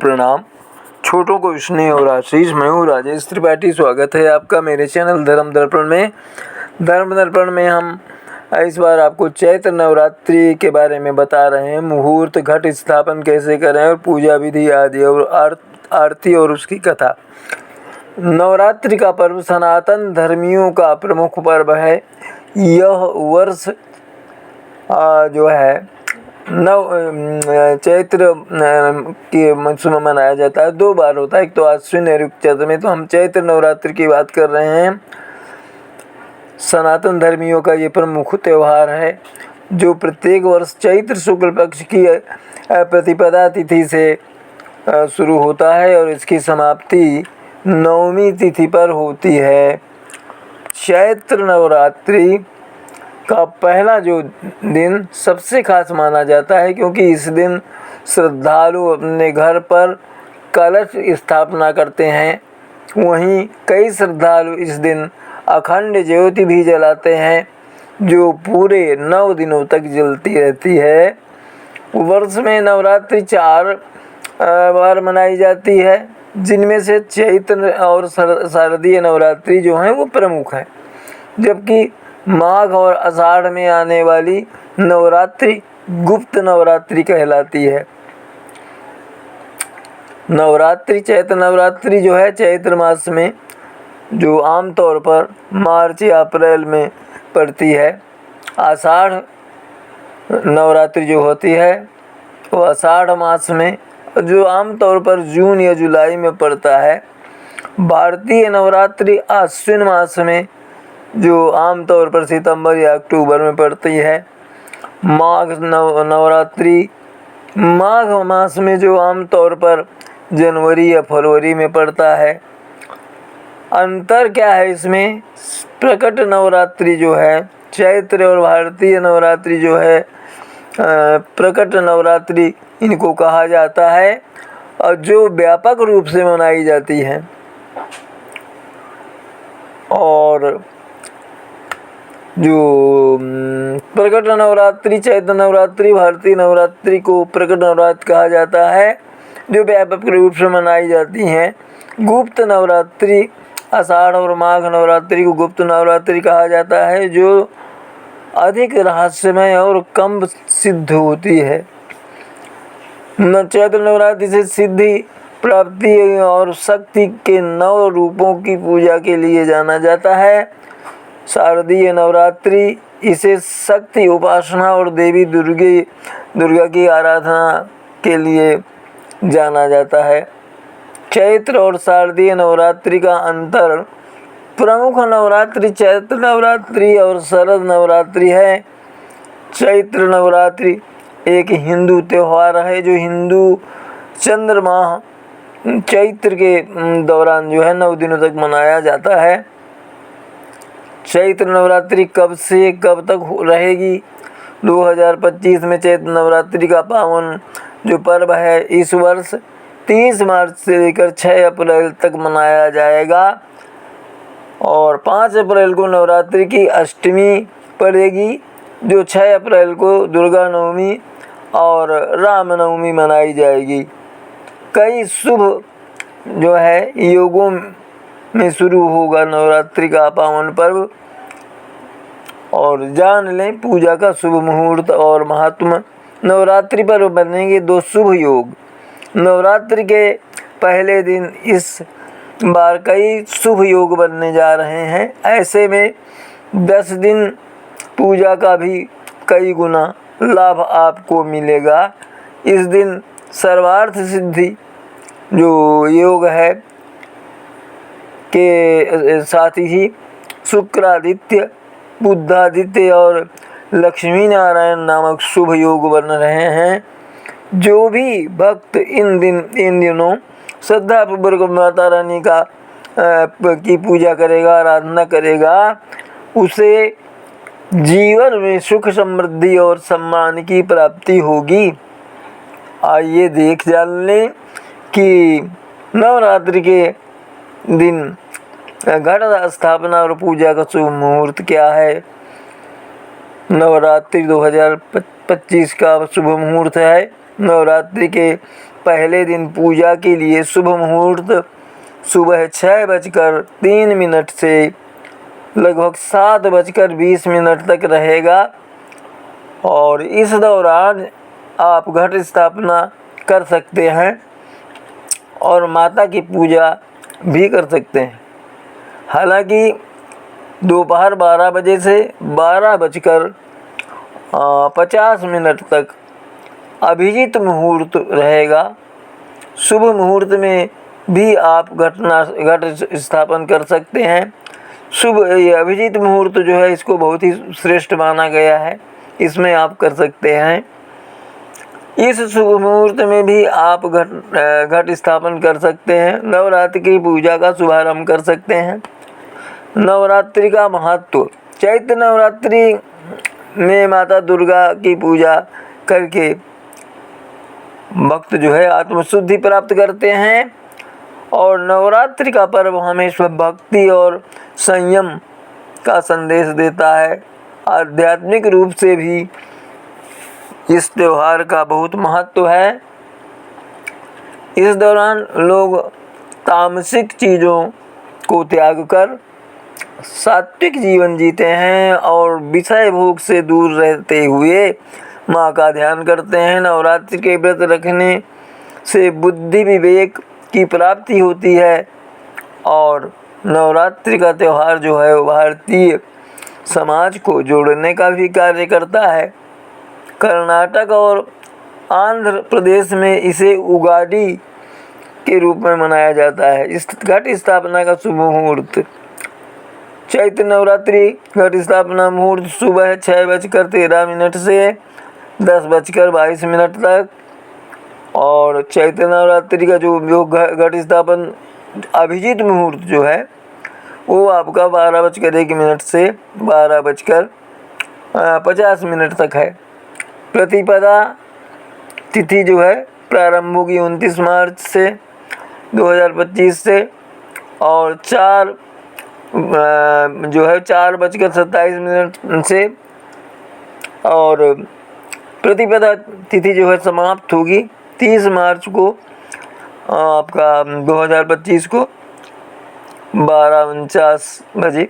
प्रणाम। छोटों को स्नेह और आशीष। मैं हूँ राजेश त्रिपाठी। स्वागत है आपका मेरे चैनल धर्म दर्पण में। धर्म दर्पण में हम इस बार आपको चैत्र नवरात्रि के बारे में बता रहे हैं। मुहूर्त, घट स्थापन कैसे करें और पूजा विधि आदि और आरती और उसकी कथा। नवरात्रि का पर्व सनातन धर्मियों का प्रमुख पर्व है। यह वर्ष जो है चैत्र के मास में मनाया जाता है। 2 बार होता है, एक तो आश्विन और चैत्र में। तो हम चैत्र नवरात्रि की बात कर रहे हैं। सनातन धर्मियों का ये प्रमुख त्यौहार है जो प्रत्येक वर्ष चैत्र शुक्ल पक्ष की प्रतिपदा तिथि से शुरू होता है और इसकी समाप्ति नवमी तिथि पर होती है। चैत्र नवरात्रि का पहला जो दिन सबसे खास माना जाता है, क्योंकि इस दिन श्रद्धालु अपने घर पर कलश स्थापना करते हैं। वहीं कई श्रद्धालु इस दिन अखंड ज्योति भी जलाते हैं जो पूरे 9 दिनों तक जलती रहती है। वर्ष में नवरात्रि 4 बार मनाई जाती है, जिनमें से चैत्र और शारदीय नवरात्रि जो हैं वो प्रमुख हैं, जबकि माघ और आषाढ़ में आने वाली नवरात्रि गुप्त नवरात्रि कहलाती है। नवरात्रि चैत्र नवरात्रि जो है चैत्र मास में जो आमतौर पर मार्च या अप्रैल में पड़ती है। आषाढ़ नवरात्रि जो होती है वो आषाढ़ मास में जो आमतौर पर जून या जुलाई में पड़ता है। भारतीय नवरात्रि आश्विन मास में जो आमतौर पर सितंबर या अक्टूबर में पड़ती है। माघ नवरात्रि माघ मास में जो आमतौर पर जनवरी या फरवरी में पड़ता है। अंतर क्या है इसमें? प्रकट नवरात्रि जो है चैत्र और भारतीय नवरात्रि जो है प्रकट नवरात्रि इनको कहा जाता है और जो व्यापक रूप से मनाई जाती है। और जो प्रकट नवरात्रि चैत्र नवरात्रि भारतीय नवरात्रि को प्रकट नवरात्रि कहा जाता है जो व्यापक रूप से मनाई जाती हैं। गुप्त नवरात्रि आषाढ़ और माघ नवरात्रि को गुप्त नवरात्रि कहा जाता है जो अधिक रहस्यमय और कम सिद्ध होती है। चैत्र नवरात्रि से सिद्धि प्राप्ति और शक्ति के 9 रूपों की पूजा के लिए जाना जाता है। शारदीय नवरात्रि इसे शक्ति उपासना और देवी दुर्गा की आराधना के लिए जाना जाता है। चैत्र और शारदीय नवरात्रि का अंतर: प्रमुख नवरात्रि चैत्र नवरात्रि और शरद नवरात्रि है। चैत्र नवरात्रि एक हिंदू त्यौहार है जो हिंदू चंद्रमा चैत्र के दौरान जो है 9 दिनों तक मनाया जाता है। चैत्र नवरात्रि कब से कब तक रहेगी? 2025 में चैत्र नवरात्रि का पावन जो पर्व है इस वर्ष 30 मार्च से लेकर 6 अप्रैल तक मनाया जाएगा और 5 अप्रैल को नवरात्रि की अष्टमी पड़ेगी जो 6 अप्रैल को दुर्गा नवमी और राम नवमी मनाई जाएगी। कई शुभ जो है योगों में शुरू होगा नवरात्रि का पावन पर्व। और जान लें पूजा का शुभ मुहूर्त और महात्मा। नवरात्रि पर बनेंगे 2 शुभ योग। नवरात्रि के पहले दिन इस बार कई शुभ योग बनने जा रहे हैं। ऐसे में 10 दिन पूजा का भी कई गुना लाभ आपको मिलेगा। इस दिन सर्वार्थ सिद्धि जो योग है के साथ ही शुक्रादित्य, बुधादित्य और लक्ष्मी नारायण नामक शुभ योग बन रहे हैं। जो भी भक्त इन दिनों श्रद्धापूर्वक माता रानी की पूजा करेगा, आराधना करेगा, उसे जीवन में सुख समृद्धि और सम्मान की प्राप्ति होगी। आइए जान लें कि नवरात्रि के दिन घट स्थापना और पूजा का शुभ मुहूर्त क्या है। नवरात्रि 2025 का शुभ मुहूर्त है नवरात्रि के पहले दिन पूजा के लिए शुभ मुहूर्त सुबह 6:03 से लगभग 7:20 तक रहेगा और इस दौरान आप घट स्थापना कर सकते हैं और माता की पूजा भी कर सकते हैं। हालांकि दोपहर 12 बजे से 12:50 तक अभिजीत मुहूर्त रहेगा। शुभ मुहूर्त में भी आप घट स्थापन कर सकते हैं। ये अभिजीत मुहूर्त जो है इसको बहुत ही श्रेष्ठ माना गया है, इसमें आप कर सकते हैं। इस शुभ मुहूर्त में भी आप घट स्थापन कर सकते हैं। नवरात्रि की पूजा का शुभारंभ कर सकते हैं। नवरात्रि का महत्व। चैत्र नवरात्रि में माता दुर्गा की पूजा करके भक्त जो है आत्मशुद्धि प्राप्त करते हैं और नवरात्रि का पर्व हमेशा भक्ति और संयम का संदेश देता है। आध्यात्मिक रूप से भी इस त्योहार का बहुत महत्व है। इस दौरान लोग तामसिक चीज़ों को त्याग कर सात्विक जीवन जीते हैं और विषय भोग से दूर रहते हुए माँ का ध्यान करते हैं। नवरात्रि के व्रत रखने से बुद्धि विवेक की प्राप्ति होती है और नवरात्रि का त्यौहार जो है वो भारतीय समाज को जोड़ने का भी कार्य करता है। कर्नाटक और आंध्र प्रदेश में इसे उगाड़ी के रूप में मनाया जाता है। इस घट स्थापना का शुभ मुहूर्त। चैत्र नवरात्रि घट स्थापना मुहूर्त सुबह 6:13 से 10:22 तक और चैत्र नवरात्रि का जो घट स्थापन अभिजीत मुहूर्त जो है वो आपका 12:01 से 12:50 तक है। प्रतिपदा तिथि जो है प्रारंभ होगी 29 मार्च से 2025 से और 4:27 से और प्रतिपदा तिथि जो है समाप्त होगी 30 मार्च को आपका 2025 को 12:49 बजे।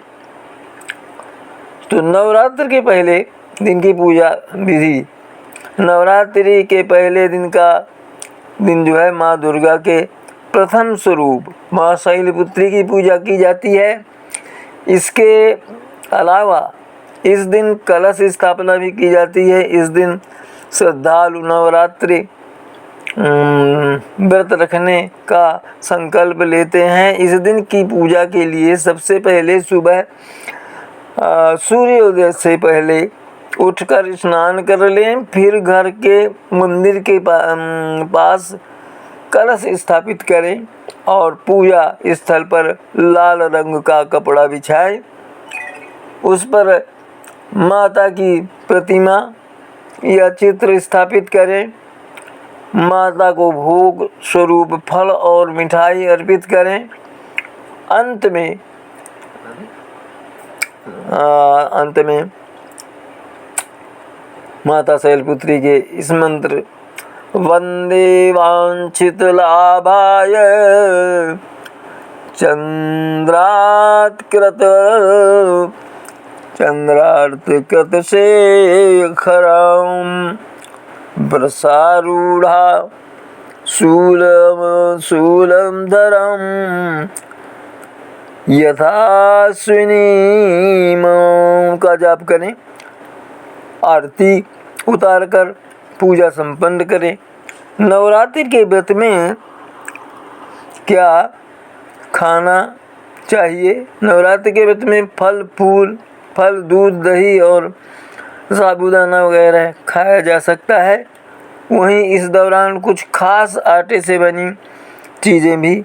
तो नवरात्र के पहले दिन की पूजा विधि। नवरात्रि के पहले दिन जो है माँ दुर्गा के प्रथम स्वरूप माँ शैलपुत्री की पूजा की जाती है। इसके अलावा इस दिन कलश स्थापना भी की जाती है। इस दिन श्रद्धालु नवरात्रि व्रत रखने का संकल्प लेते हैं। इस दिन की पूजा के लिए सबसे पहले सुबह सूर्योदय से पहले उठकर स्नान कर लें, फिर घर के मंदिर के पास कलश स्थापित करें और पूजा स्थल पर लाल रंग का कपड़ा बिछाएं। उस पर माता की प्रतिमा या चित्र स्थापित करें। माता को भोग स्वरूप फल और मिठाई अर्पित करें। अंत में माता शैलपुत्री के इस मंत्र वंदे वांछित लाभाय चंद्रार्थ कृत शेखरम वृषारूढ़ा शूलम धरम यथाश्विनी का जाप करें। आरती उतारकर पूजा संपन्न करें। नवरात्रि के व्रत में क्या खाना चाहिए? नवरात्रि के व्रत में फल, दूध, दही और साबूदाना वगैरह खाया जा सकता है। वहीं इस दौरान कुछ खास आटे से बनी चीज़ें भी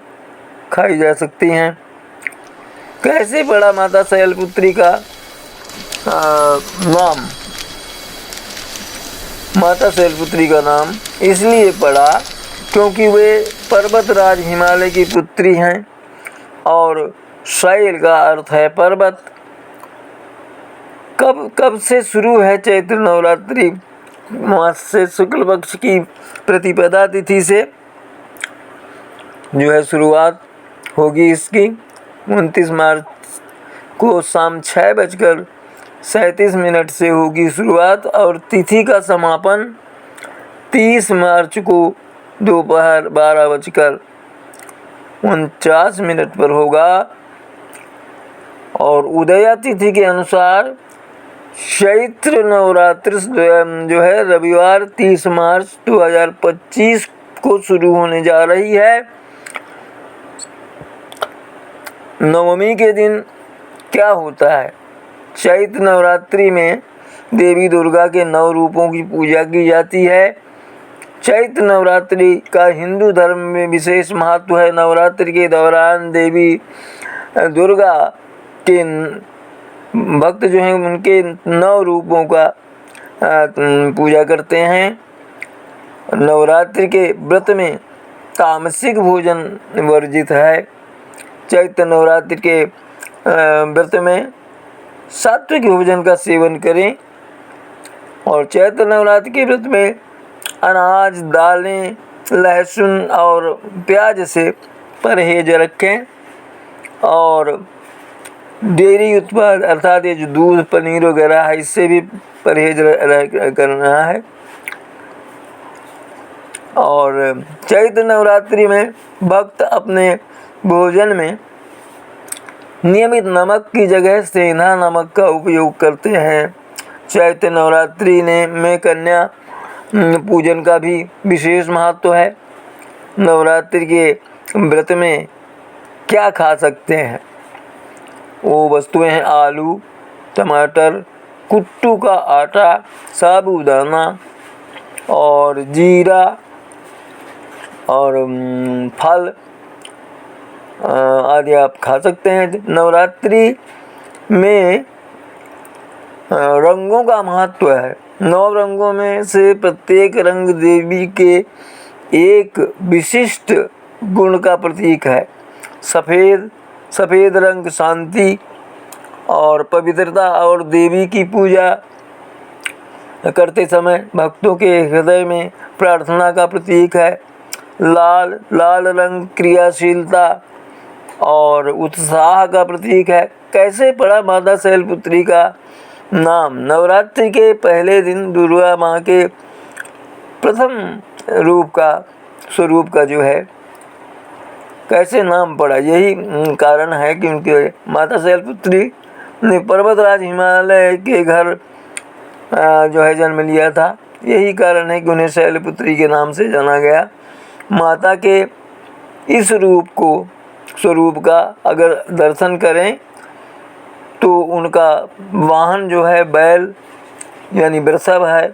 खाई जा सकती हैं। कैसे पड़ा माता शैलपुत्री का नाम? माता शैलपुत्री का नाम इसलिए पड़ा क्योंकि वे पर्वतराज हिमालय की पुत्री हैं और शैल का अर्थ है पर्वत। कब से शुरू है चैत्र नवरात्रि? मास से शुक्ल पक्ष की प्रतिपदा तिथि से जो है शुरुआत होगी इसकी। 29 मार्च को शाम 6:37 से होगी शुरुआत और तिथि का समापन 30 मार्च को दोपहर 12:49 पर होगा। और उदया तिथि के अनुसार चैत्र नवरात्रि जो है रविवार 30 मार्च 2025 को शुरू होने जा रही है। नवमी के दिन क्या होता है? चैत्र नवरात्रि में देवी दुर्गा के 9 रूपों की पूजा की जाती है। चैत्र नवरात्रि का हिंदू धर्म में विशेष महत्व है। नवरात्रि के दौरान देवी दुर्गा के भक्त जो हैं उनके 9 रूपों का पूजा करते हैं। नवरात्रि के व्रत में तामसिक भोजन वर्जित है। चैत्र नवरात्रि के व्रत में सात्विक भोजन का सेवन करें और चैत्र नवरात्रि के व्रत में अनाज, दालें, लहसुन और प्याज से परहेज रखें और डेयरी उत्पाद अर्थात ये जो दूध, पनीर वगैरह है इससे भी परहेज करना है। और चैत्र नवरात्रि में भक्त अपने भोजन में नियमित नमक की जगह सेंधा नमक का उपयोग करते हैं। चैत्र नवरात्रि में कन्या पूजन का भी विशेष महत्व है। नवरात्रि के व्रत में क्या खा सकते हैं? वो वस्तुएं हैं आलू, टमाटर, कुट्टू का आटा, साबूदाना और जीरा और फल आदि आप खा सकते हैं। नवरात्रि में रंगों का महत्व है। 9 रंगों में से प्रत्येक रंग देवी के एक विशिष्ट गुण का प्रतीक है। सफ़ेद रंग शांति और पवित्रता और देवी की पूजा करते समय भक्तों के हृदय में प्रार्थना का प्रतीक है। लाल रंग क्रियाशीलता और उत्साह का प्रतीक है। कैसे पड़ा माता शैलपुत्री का नाम? नवरात्रि के पहले दिन दुर्गा माँ के प्रथम स्वरूप का जो है कैसे नाम पड़ा? यही कारण है क्योंकि माता शैलपुत्री ने पर्वतराज हिमालय के घर जो है जन्म लिया था। यही कारण है कि उन्हें शैलपुत्री के नाम से जाना गया। माता के इस स्वरूप का अगर दर्शन करें तो उनका वाहन जो है बैल यानी वृषभ है।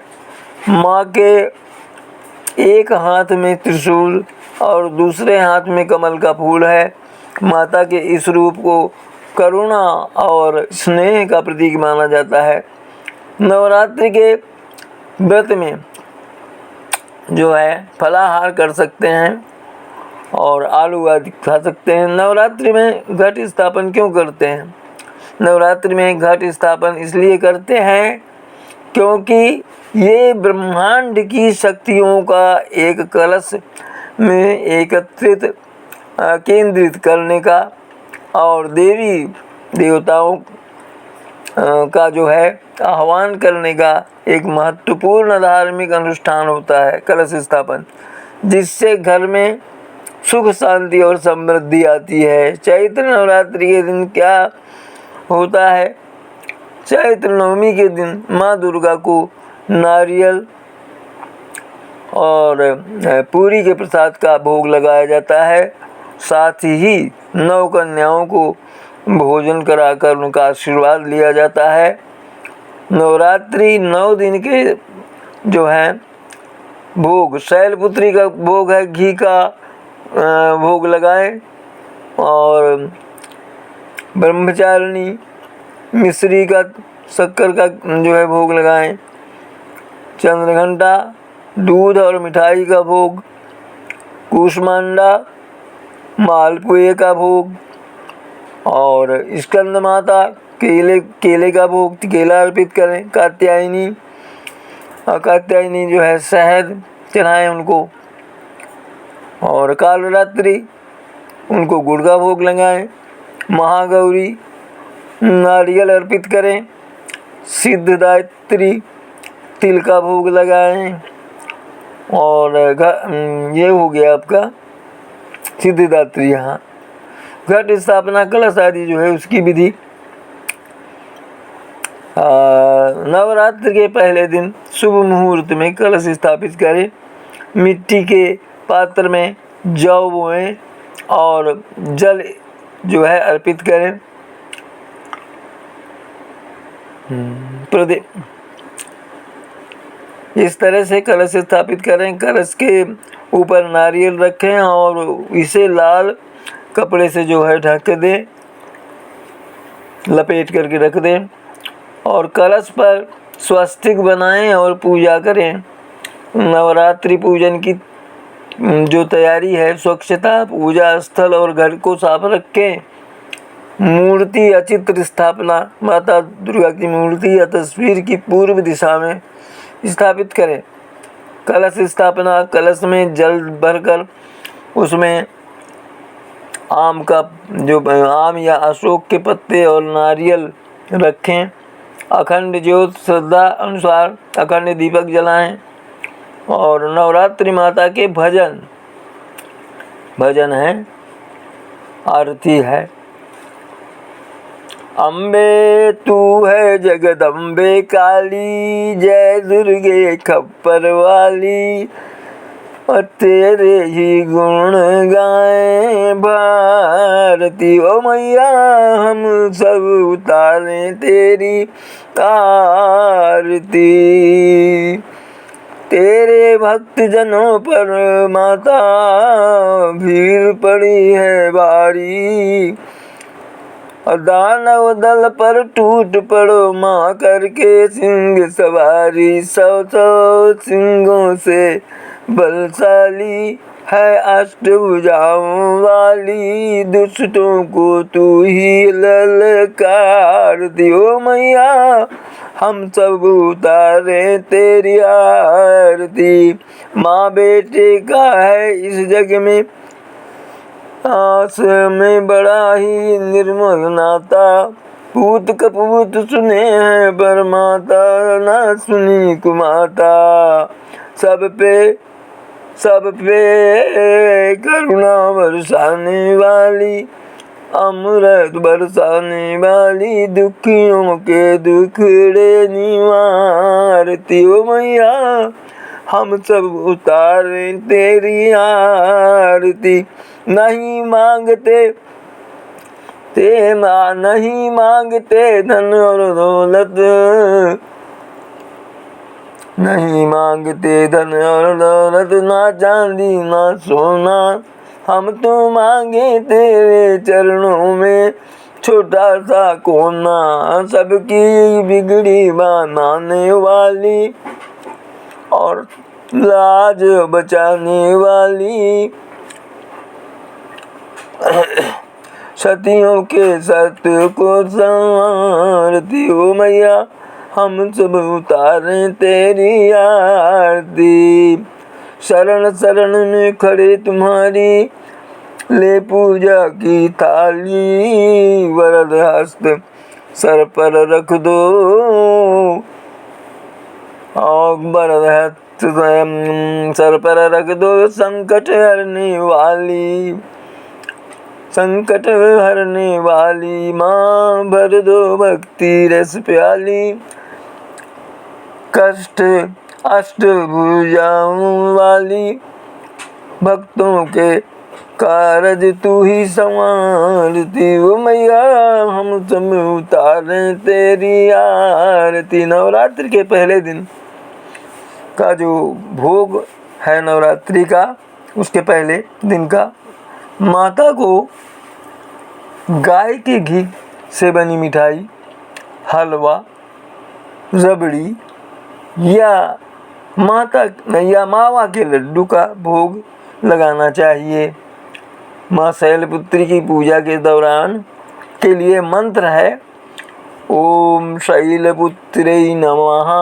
माँ के एक हाथ में त्रिशूल और दूसरे हाथ में कमल का फूल है। माता के इस रूप को करुणा और स्नेह का प्रतीक माना जाता है। नवरात्रि के व्रत में जो है फलाहार कर सकते हैं और आलू आदि खा सकते हैं। नवरात्रि में घट स्थापन क्यों करते हैं? नवरात्रि में घट स्थापन इसलिए करते हैं क्योंकि ये ब्रह्मांड की शक्तियों का एक कलश में एकत्रित केंद्रित करने का और देवी देवताओं का जो है आह्वान करने का एक महत्वपूर्ण धार्मिक अनुष्ठान होता है कलश स्थापन, जिससे घर में सुख शांति और समृद्धि आती है। चैत्र नवरात्रि के दिन क्या होता है? चैत्र नवमी के दिन माँ दुर्गा को नारियल और पूरी के प्रसाद का भोग लगाया जाता है। साथ ही 9 कन्याओं को भोजन कराकर उनका आशीर्वाद लिया जाता है। नवरात्रि 9 दिन के जो हैं भोग, शैलपुत्री का भोग है, घी का भोग लगाएं और ब्रह्मचारिणी मिश्री का शक्कर का जो है भोग लगाएं। चंद्रघंटा, दूध और मिठाई का भोग, कूष्मांडा, मालपुए का भोग और स्कंद माता केले का भोग केला अर्पित करें। कात्यायनी कात्यायनी जो है शहद चढ़ाएं उनको, और कालरात्रि उनको गुड़ का भोग लगाएं। महागौरी नारियल अर्पित करें। सिद्धदात्री तिल का भोग लगाएं। और ये हो गया आपका सिद्धदात्री। यहाँ घट स्थापना कलश आदि जो है उसकी विधि। नवरात्र के पहले दिन शुभ मुहूर्त में कलश स्थापित करें। मिट्टी के पात्र में जौ बोएं और जल जो है अर्पित करें। इस तरह से कलश स्थापित करें। कलश के ऊपर नारियल रखें और इसे लाल कपड़े से जो है ढक दें, लपेट करके रख दें, और कलश पर स्वस्तिक बनाएं और पूजा करें। नवरात्रि पूजन की जो तैयारी है, स्वच्छता, पूजा स्थल और घर को साफ रखें। मूर्ति या चित्र स्थापना, माता दुर्गा की मूर्ति या तस्वीर की पूर्व दिशा में स्थापित करें। कलश स्थापना, कलश में जल भरकर उसमें आम या अशोक के पत्ते और नारियल रखें। अखंड ज्योत श्रद्धा अनुसार अखंड दीपक जलाएं। और नवरात्रि माता के भजन है, आरती है। अम्बे तू है जगदम्बे काली, जय दुर्गे खप्पर वाली, और तेरे ही गुण गाएं भारती। ओ मैया हम सब उतारें तेरी आरती। तेरे भक्त जनों पर माता भीड़ पड़ी है भारी, और दानव दल पर टूट पड़ो माँ करके सिंह सवारी। 100 सिंहों से बलशाली है अष्टभुजाओं वाली, दुष्टों को तू ही ललकार दियो मैया हम सब उतारे तेरी आरती। माँ बेटे का है इस जग में आस में बड़ा ही निर्मल नाता, पूत कपूत सुने हैं पर माता ना सुनी कुमाता। सब पे करुणा बरसाने वाली, अमृत बरसाने वाली, दुखियों के दुखड़े निवारती। ओ मैया हम सब उतारे तेरी आरती। नहीं मांगते धन और दौलत, नहीं मांगते धन और दौलत, ना चांदी ना सोना, हम तो मांगे तेरे चरणों में छोटा सा कोना। सबकी बिगड़ी बनाने वाली और लाज बचाने वाली, सतियों के सत्य को संवारती। हो मैया हम सब उतारें तेरी आरती। शरण में खड़े तुम्हारी ले पूजा की थाली, वरद हस्त सर पर रख दो और वरद हस्त सर पर रख दो। संकट हरने वाली माँ भर दो भक्ति रस प्याली, कष्ट अष्टभुजाओं वाली, भक्तों के कारज तू ही संवारती। वो मैया हम सब उतारें तेरी आरती। नवरात्रि के पहले दिन का जो भोग है नवरात्रि का, उसके पहले दिन का माता को गाय के घी से बनी मिठाई, हलवा, रबड़ी या मावा के लड्डू का भोग लगाना चाहिए। माँ शैलपुत्री की पूजा के दौरान के लिए मंत्र है ओम शैलपुत्रै नमः।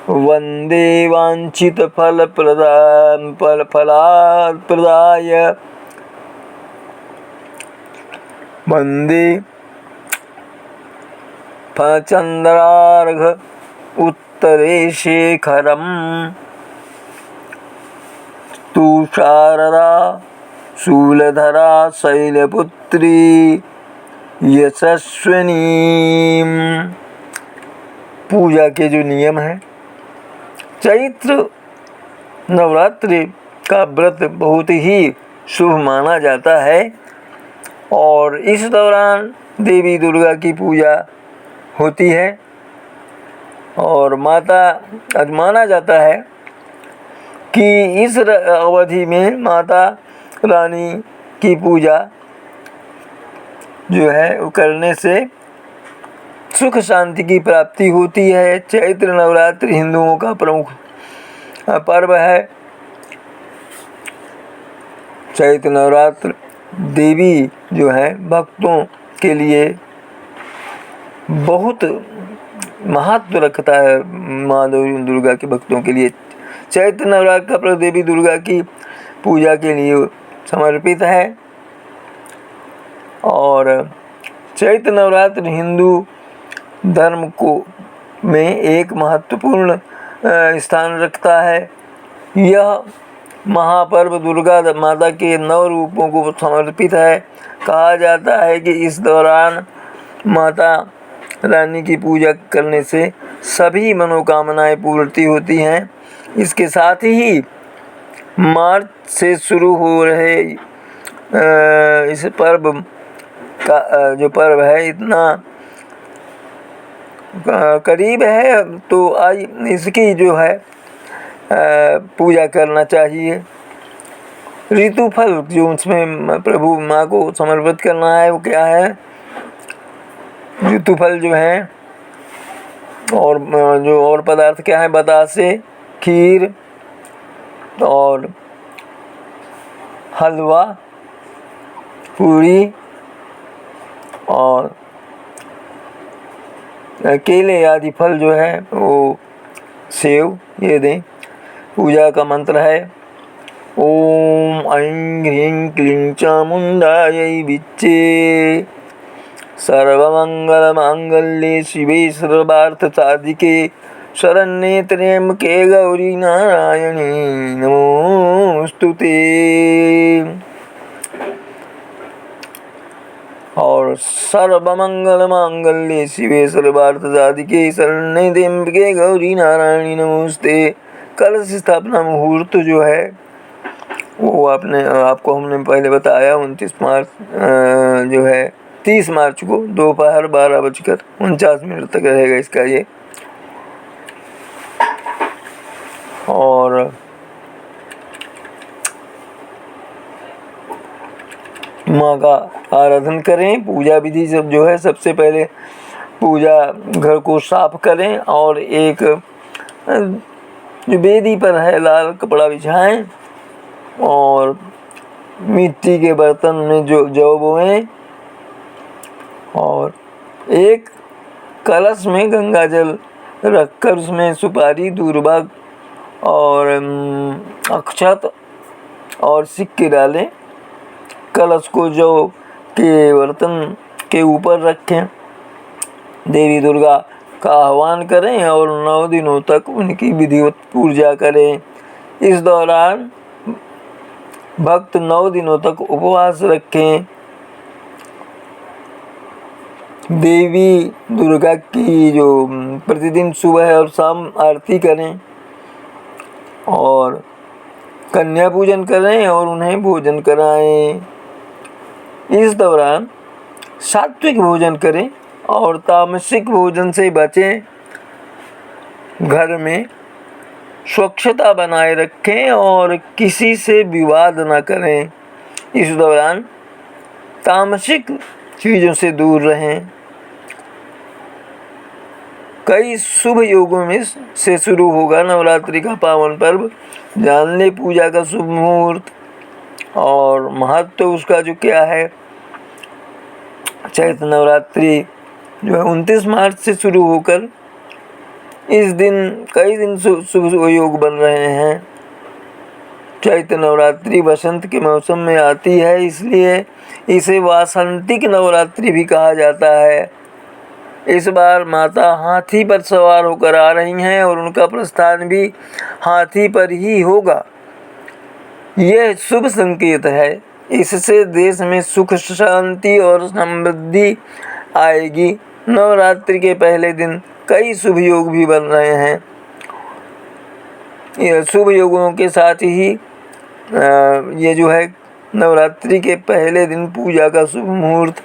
वंदे वांछित फलप्रदाय वंदे चंद्रार्घ उत्तरे शेखरम तुषारदा शूलधरा शैलपुत्री यशस्विनी। पूजा के जो नियम हैं, चैत्र नवरात्रि का व्रत बहुत ही शुभ माना जाता है और इस दौरान देवी दुर्गा की पूजा होती है और माना जाता है कि इस अवधि में माता रानी की पूजा जो है वो करने से सुख शांति की प्राप्ति होती है। चैत्र नवरात्रि हिंदुओं का प्रमुख पर्व है। चैत्र नवरात्र देवी जो है भक्तों के लिए बहुत महत्व रखता है। माँ दुर्गा के भक्तों के लिए चैत्र नवरात्र का पर्व देवी दुर्गा की पूजा के लिए समर्पित है और चैत्र नवरात्र हिंदू धर्म को में एक महत्वपूर्ण स्थान रखता है। यह महापर्व दुर्गा माता के 9 रूपों को समर्पित है। कहा जाता है कि इस दौरान माता रानी की पूजा करने से सभी मनोकामनाएं पूर्ति होती हैं। इसके साथ ही मार्च से शुरू हो रहे इस पर्व का जो पर्व है इतना करीब है तो आज इसकी जो है पूजा करना चाहिए। ऋतुफल जो उसमें प्रभु माँ को समर्पित करना है वो क्या है? ऋतुफल जो है और पदार्थ क्या है? बतासे, खीर और हलवा, पूरी और केले आदि फल जो है वो सेव ये दें। पूजा का मंत्र है ओम ऐं ह्रीं क्लीं चामुंडायै विच्चे सर्वमंगलमांगल्ये शिवे सर्वार्थसाधिके शरण्ये त्र्यंबके गौरी नारायणी नमोस्तुते। और सर्वमंगलमांगल्ये शिवे सर्वार्थसाधिके शरण्ये त्र्यंबके गौरी नारायणी नमोस्ते। कलश स्थापना मुहूर्त जो है वो आपको हमने पहले बताया 29 मार्च जो है 30 मार्च को दोपहर 12:49 तक रहेगा इसका ये। और माँ का आराधन करें। पूजा विधि सब जो है सबसे पहले पूजा घर को साफ करें और एक जो वेदी पर है लाल कपड़ा बिछाएं और मिट्टी के बर्तन में जो जौ बोएं और एक कलश में गंगा जल रखकर उसमें सुपारी, दूर्वा और अक्षत और सिक्के डालें। कलश को जौ के बर्तन के ऊपर रखें। देवी दुर्गा का आह्वान करें और 9 दिनों तक उनकी विधिवत पूजा करें। इस दौरान भक्त 9 दिनों तक उपवास रखें। देवी दुर्गा की जो प्रतिदिन सुबह और शाम आरती करें और कन्या पूजन करें और उन्हें भोजन कराएं। इस दौरान सात्विक भोजन करें और तामसिक भोजन से बचें। घर में स्वच्छता बनाए रखें और किसी से विवाद न करें। इस दौरान तामसिक चीज़ों से दूर रहें। कई शुभ योगों में से शुरू होगा नवरात्रि का पावन पर्व। जान ले पूजा का शुभ मुहूर्त और महत्व उसका जो क्या है। चैत्र नवरात्रि जो है 29 मार्च से शुरू होकर इस दिन कई दिन शुभ योग बन रहे हैं। चैत्र नवरात्रि बसंत के मौसम में आती है, इसलिए इसे वासंतिक नवरात्रि भी कहा जाता है। इस बार माता हाथी पर सवार होकर आ रही हैं और उनका प्रस्थान भी हाथी पर ही होगा। यह शुभ संकेत है। इससे देश में सुख शांति और समृद्धि आएगी। नवरात्रि के पहले दिन कई शुभ योग भी बन रहे हैं। यह शुभ योगों के साथ ही ये जो है नवरात्रि के पहले दिन पूजा का शुभ मुहूर्त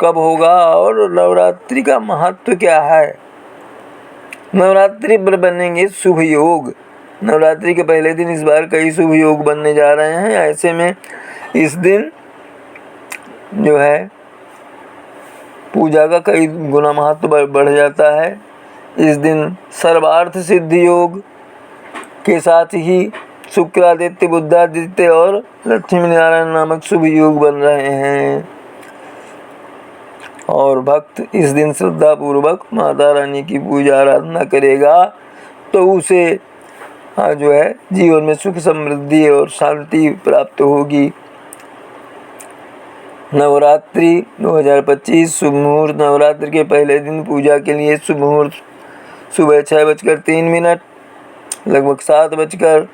कब होगा और नवरात्रि का महत्व क्या है। नवरात्रि पर बनेंगे शुभ योग। नवरात्रि के पहले दिन इस बार कई शुभ योग बनने जा रहे हैं। ऐसे में इस दिन जो है पूजा का कई गुना महत्व बढ़ जाता है। इस दिन सर्वार्थ सिद्धि योग के साथ ही शुक्रादित्य, बुधादित्य और लक्ष्मी नारायण नामक शुभ योग बन रहे हैं। और भक्त इस दिन श्रद्धा पूर्वक माता रानी की पूजा आराधना करेगा तो उसे जो है जीवन में सुख समृद्धि और शांति प्राप्त होगी। नवरात्रि 2025 शुभ मुहूर्त। नवरात्रि के पहले दिन पूजा के लिए शुभ मुहूर्त सुबह 6:03 लगभग 7:30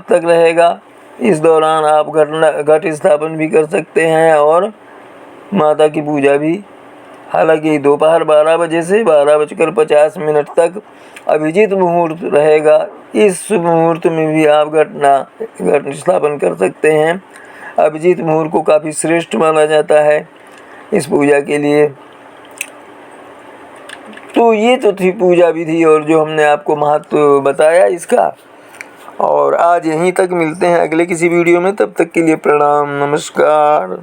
तक रहेगा। इस दौरान आप घट स्थापन भी कर सकते हैं और माता की पूजा भी। हालांकि दोपहर 12 बजे से 12:50 तक अभिजीत मुहूर्त रहेगा। इस शुभ मुहूर्त में भी आप घट स्थापन कर सकते हैं। अभिजीत मुहूर्त को काफ़ी श्रेष्ठ माना जाता है इस पूजा के लिए। तो ये तो थी पूजा विधि और जो हमने आपको महत्व बताया इसका। और आज यहीं तक, मिलते हैं अगले किसी वीडियो में। तब तक के लिए प्रणाम, नमस्कार।